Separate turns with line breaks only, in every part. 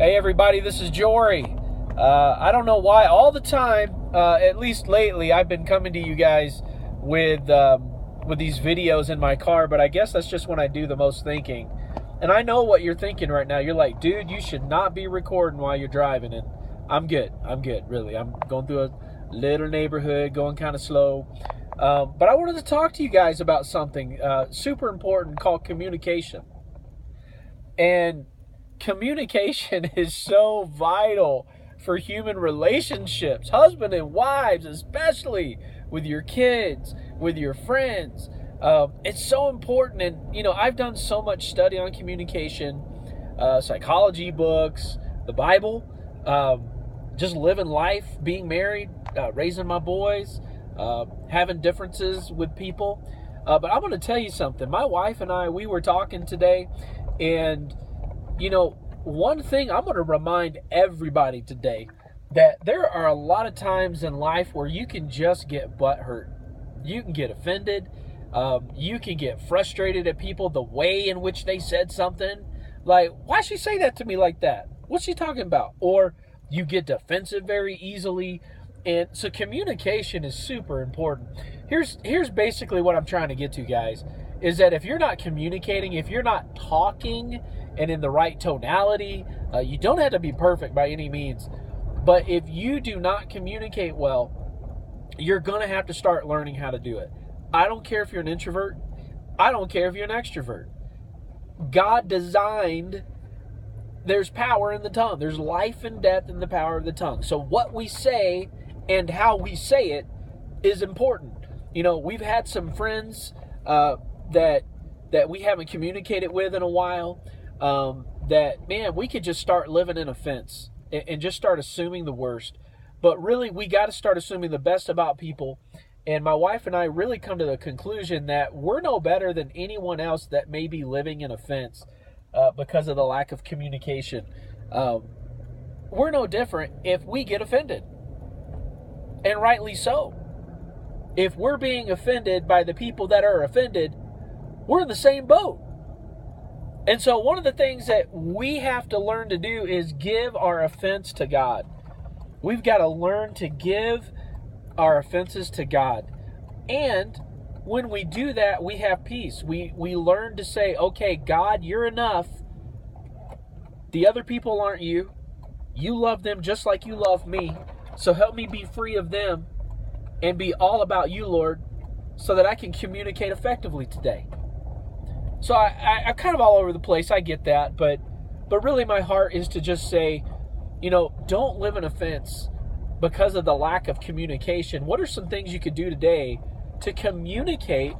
Hey everybody, this is Jory. I don't know why all the time, at least lately, I've been coming to you guys with these videos in my car, but I guess that's just when I do the most thinking. And I know what you're thinking right now. You're like, dude, you should not be recording while you're driving. And I'm good, really. I'm going through a little neighborhood, going kind of slow. But I wanted to talk to you guys about something super important called communication. And communication is so vital for human relationships, husband and wives, especially with your kids, with your friends. It's so important. And, I've done so much study on communication, psychology books, the Bible, just living life, being married, raising my boys, having differences with people. But I'm going to tell you something. My wife and I, we were talking today, and one thing I'm going to remind everybody today, that there are a lot of times in life where you can just get butthurt. You can get offended. You can get frustrated at people, the way in which they said something. Like, why'd she say that to me like that? What's she talking about? Or you get defensive very easily. And so communication is super important. Here's basically what I'm trying to get to, guys, is that if you're not communicating, if you're not talking and in the right tonality, you don't have to be perfect by any means, but if you do not communicate well, you're going to have to start learning how to do it. I don't care if you're an introvert. I don't care if you're an extrovert. God designed, there's power in the tongue. There's life and death in the power of the tongue. So what we say and how we say it is important. We've had some friends that we haven't communicated with in a while, that, man, we could just start living in offense and just start assuming the worst. But really, we got to start assuming the best about people. And my wife and I really come to the conclusion that we're no better than anyone else that may be living in offense because of the lack of communication. We're no different if we get offended. And rightly so. If we're being offended by the people that are offended, we're in the same boat. And so one of the things that we have to learn to do is give our offense to God. We've got to learn to give our offenses to God. And when we do that, we have peace. We learn to say, okay, God, you're enough. The other people aren't you. You love them just like you love me. So help me be free of them and be all about you, Lord, so that I can communicate effectively today. So I'm kind of all over the place. I get that. But really my heart is to just say, don't live in offense because of the lack of communication. What are some things you could do today to communicate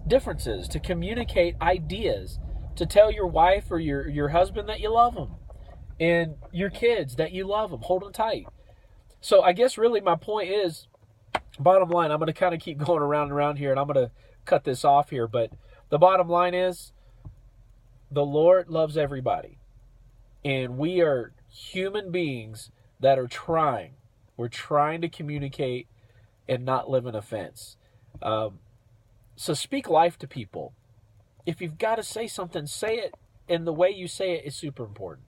differences, to communicate ideas, to tell your wife or your husband that you love them, and your kids that you love them, hold them tight. So I guess really my point is, bottom line, I'm going to kind of keep going around and around here, and I'm going to cut this off here, but the bottom line is, the Lord loves everybody. And we are human beings that are trying. We're trying to communicate and not live in offense. So speak life to people. If you've got to say something, say it. And the way you say it is super important.